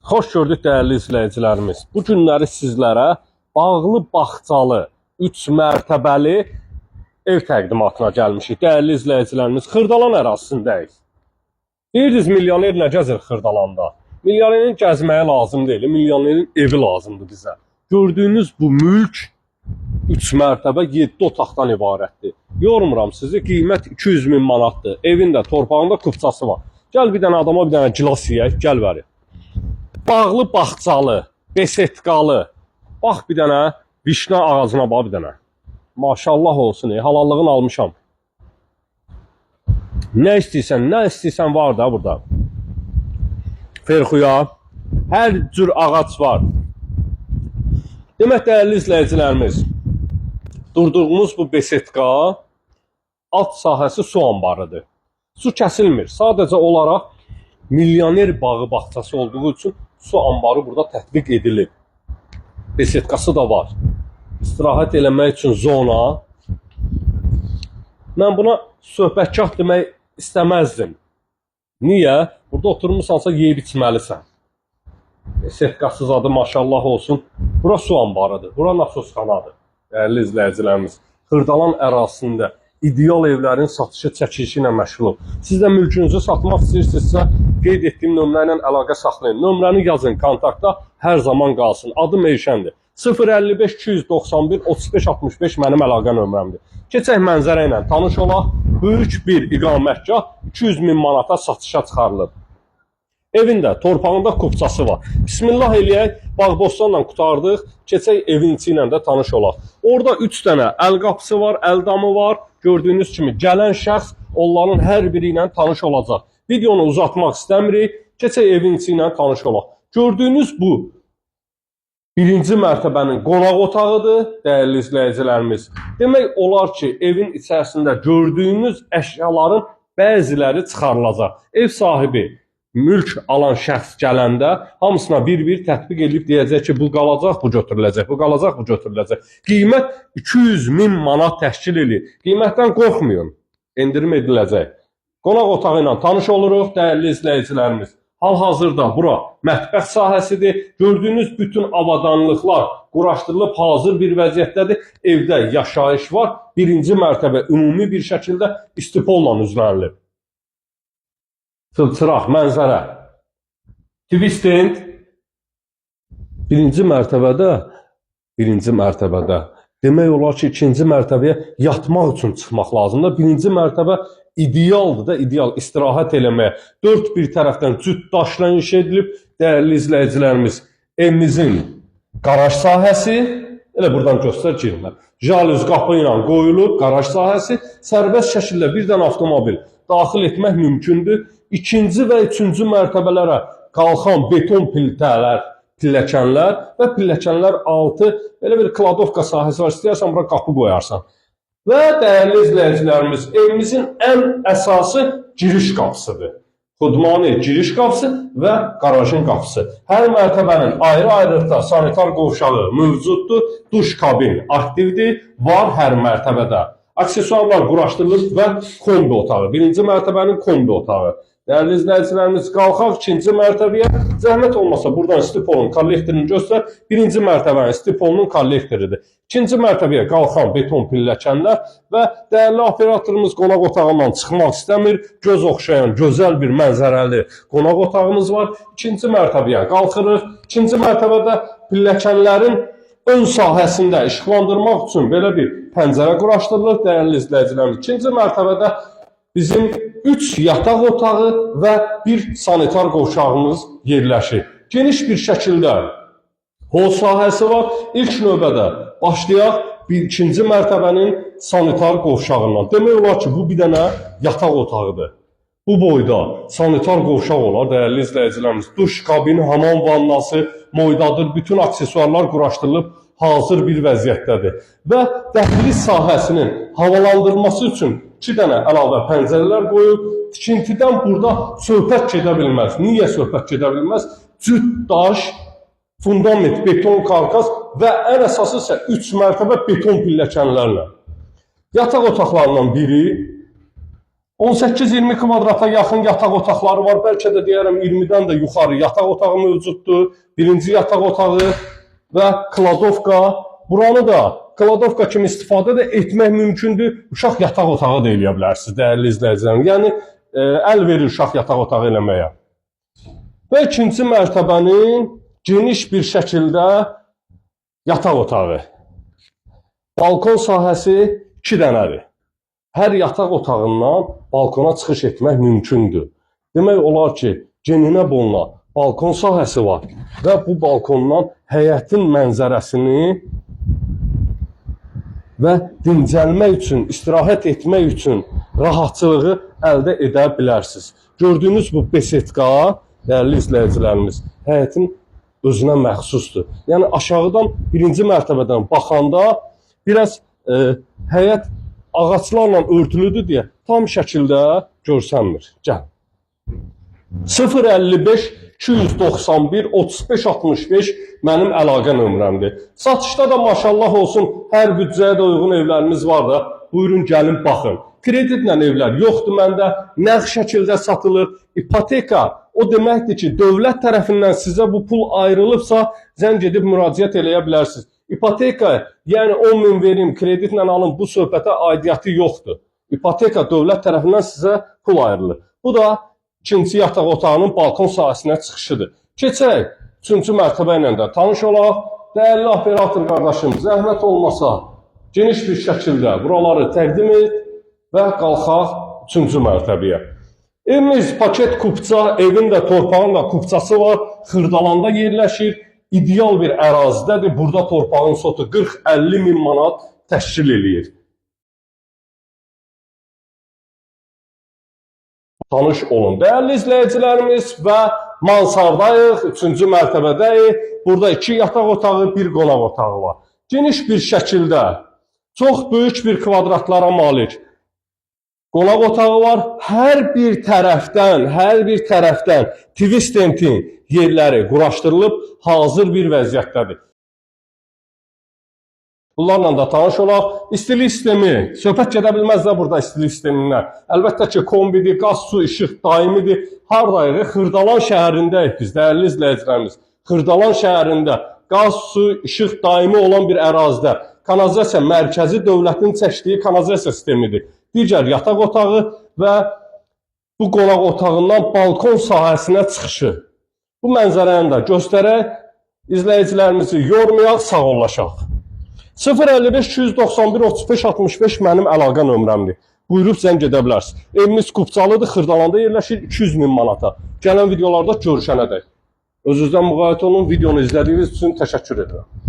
Xoş gördük dəyərli izləyicilərimiz. Bu günləri sizlərə bağlı bağçalı 3 mərtəbəli ev təqdimatına gəlmişik. Dəyərli izləyicilərimiz, Xırdalan ərazisindəyik. Deyirdiniz, milyoner nə gəzir Xırdalanda? Milyonerin gəzməyə lazım deyil, milyonerin evi lazımdır bizə. Gördüyünüz bu mülk 3 mərtəbə 7 otaqdan ibarətdir. Yormuram sizi, qiymət 200 min manatdır. Evində, torpağında kupçası var. Gəl bir dənə adama bir dənə gilas yeyək, gəl vəri. Bağlı bağçalı, besetkalı. Bax bir dənə vişna ağacına bax bir dənə. Maşallah olsun, halallığını almışam. Nə istəyirsən var da burada. Ferxuya, hər cür ağac var. Demək dəyərli izləyicilərimiz, durduğumuz bu besetka alt sahəsi su anbarıdır. Su kəsilmir. Sadəcə olaraq milyoner bağı bağçası olduğu üçün su anbarı burada tətbiq edilib. Besetkası da var. İstirahət eləmək üçün zona. Mən buna söhbətgah demək istəməzdim. Niyə? Burada oturmuşsansa yeyib içməlisən. Besetkasız adı maşallah olsun. Bura su anbarıdır. Bura nasosxanadır. Dəyərli izləyicilərimiz, Xırdalan ərazisində ideal evlərin satışı çəkilişi ilə məşğul. Siz də mülkünüzü satmaq istəyirsinizsə, qeyd etdiyim nömrə ilə əlaqə saxlayın. Nömrəni yazın, kontaktda hər zaman qalsın. Adım Eyşəndir. 055 291 35 65 mənim əlaqə nömrəmdir. Keçək mənzərə ilə tanış olaq. Böyük bir iqamətgah 200 min manata satışa çıxarılıb. Evində, torpağında kupçası var. Bismillah eləyək, bağbostanla qutardıq, keçək evin içi ilə də tanış olaq. Orada 3 dənə əl qapısı var, əl damı var. Gördüyünüz kimi gələn şəxs onların hər biri ilə tanış olacaq. Videonu uzatmaq istəmirik, keçək evin içi ilə tanış olaq. Gördüyünüz bu birinci mərtəbənin qonaq otağıdır, dəyərli izləyicilərimiz. Demək olar ki, evin içərisində gördüyünüz əşyaların bəziləri çıxarılacaq. Ev sahibi mülk alan şəxs gələndə hamısına bir-bir tətbiq edib deyəcək ki, bu qalacaq, bu götürüləcək, bu qalacaq, bu götürüləcək. Qiymət 200 min manat təşkil edir. Qiymətdən qorxmayın, endirim ediləcək. Qonaq otağı ilə tanış oluruq, dəyərli izləyicilərimiz. Hal-hazırda bura mətbəx sahəsidir. Gördüyünüz bütün avadanlıqlar quraşdırılıb hazır bir vəziyyətdədir. Evdə yaşayış var. Birinci mərtəbə ümumi bir şəkildə istipolla üzlənilib. Çılçıraq, mənzərə. Twist end. Birinci mərtəbədə demək olar ki, ikinci mərtəbəyə yatmaq üçün çıxmaq lazımdır. Birinci mərtəbə idealdır da, ideal istirahət eləməyə. Dörd bir tərəfdən cüt daşla inşa edilib. Dəyərli izləyicilərimiz, evimizin qaraj sahəsi, elə buradan göstər girmə. Jalüz qapı ilə qoyulub, qaraj sahəsi, sərbəst şəkildə bir dənə avtomobil daxil etmək mümkündür. İkinci və üçüncü mərtəbələrə qalxan beton pilləkənlər və pilləkənlər altı belə bir kladovka sahəsi var. İstəyərsən bura qapı qoyarsan. Və dəyərli izləyicilərimiz, evimizin ən əsası giriş qapısıdır. Xudmani giriş qapısı və qarajın qapısı. Hər mərtəbənin ayrı-ayrılıqda sanitar qovşağı mövcuddur. Duş kabin aktivdir, var hər mərtəbədə. Aksesuarlar quraşdırılıb və kombi otağı. Birinci mərtəbənin kombi otağı. Dəyərli izləyicilərimiz, qalxaq ikinci mərtəbəyə. Zəhmət olmasa buradan stipolun kollektorini göstər. Birinci mərtəbənin stipolunun kollektoridir. İkinci mərtəbəyə qalxan beton pilləkənlər və dəyərli operatorumuz qonaq otağından çıxmaq istəmir. Göz oxşayan, gözəl bir mənzərəli qonaq otağımız var. İkinci mərtəbəyə qalxırıq. İkinci mərtəbədə pilləkənlərin ön sahəsində işıqlandırmaq üçün belə bir pəncərə quraşdırılır. Dəyərli izləyicilərimiz, ikinci mərtəbədə bizim 3 yataq otağı və bir sanitar qovşağımız yerləşir. Geniş bir şəkildə hol sahəsi var. İlk növbədə başlayaq ikinci mərtəbənin sanitar qovşağından. Demək olar ki, bu bir dənə yataq otağıdır. Bu boyda sanitar qovşaq olar, dəyərli izləyicilərimiz. Duş kabini, hamam vannası, moydadır. Bütün aksesuarlar quraşdırılıb hazır bir vəziyyətdədir. Və dəhliz sahəsinin havalandırması üçün 2 dənə əlavə pəncərələr qoyub, tikintidən burada söhbət gedə bilməz. Niyə söhbət gedə bilməz? Cüt daş, fundament, beton karkas və ən əsası isə 3 mərtəbə beton pilləkənlərlə. Yataq otaqlarından biri, 18-20 kvadrata yaxın yataq otaqları var. Bəlkə də deyərəm 20-dən də yuxarı yataq otağı mövcuddur. Birinci yataq otağı və kladovka. Buranı da kladovka kimi istifadə də etmək mümkündür. Uşaq yataq otağı da eləyə bilərsiniz, dəyərli izləyicilərim. Yəni, əl verir uşaq yataq otağı eləməyə. Və ikinci mərtəbənin geniş bir şəkildə yataq otağı. Balkon sahəsi 2 dənədir. Hər yataq otağından balkona çıxış etmək mümkündür. Demək olar ki, geninə bolunan balkon sahəsi var və bu balkondan həyətin mənzərəsini və dincəlmək üçün, istirahət etmək üçün rahatçılığı əldə edə bilərsiniz. Gördüyünüz bu besetka, dəyərli izləyicilərimiz, həyətin özünə məxsusdur. Yəni aşağıdan birinci mərtəbədən baxanda biraz həyət ağaclarla örtülüdür deyə tam şəkildə görsənmir. Gəl. 055 291 35 65 mənim əlaqə nömrəmdir. Satışda da maşallah olsun hər büdcəyə də uyğun evlərimiz var da. Buyurun gəlin baxın. Kreditlə evlər yoxdur məndə. Nəğd şəkildə satılır. İpoteka o deməkdir ki, dövlət tərəfindən sizə bu pul ayrılıbsa, zəng edib müraciət eləyə bilərsiniz. İpoteka, yəni 10.000 verim, kreditlə alın, bu söhbətə aidiyyəti yoxdur. İpoteka dövlət tərəfindən sizə pul ayrılır. Bu da ikinci yataq otağının balkon sahəsinə çıxışıdır. Keçək, 3-cü mərtəbə ilə də tanış olaq. Dəyərli operator qardaşım, zəhmət olmasa, geniş bir şəkildə buraları təqdim et və qalxaq 3-cü mərtəbəyə. Evimiz paket kupça, evin də torpağın da kupçası var, Xırdalanda yerləşir. İdeal bir ərazidədir. Burada torpağın sotu 40-50 min manat təşkil eləyir. Tanış olun. Dəyərli izləyicilərimiz və mansardayıq, 3-cü mərtəbədəyik. Burada 2 yataq otağı, 1 qonaq otağı var. Geniş bir şəkildə, çox böyük bir kvadratlara malik qonaq otağı var. Hər bir tərəfdən TV stentin yerləri quraşdırılıb, hazır bir vəziyyətdədir. Bunlarla da tanış olaq. İstilik sistemi, söhbət gedə bilməz də burada istilik sistemindən. Əlbəttə ki, kombidir, qaz, su, işıq daimidir. Hardayıq? Xırdalan şəhərindəyik biz, dəyərli izləyicilərimiz. Xırdalan şəhərində qaz, su, işıq daimi olan bir ərazidə. Kanalizasiya mərkəzi dövlətin çəkdiyi kanalizasiya sistemidir. Digər yataq otağı və bu qonaq otağından balkon sahəsinə çıxışı. Bu mənzərəni də göstərək, izləyicilərimizi yormayaq, sağollaşaq. 055 291 35 65 mənim əlaqə nömrəmdir. Buyurub zəng edə bilərsiniz. Evimiz Kupçalıdır, Xırdalanda yerləşir, 200 min manata. Gələn videolarda görüşənədək. Özünüzdən müğayət olun, videonu izlədiyiniz üçün təşəkkür edirəm.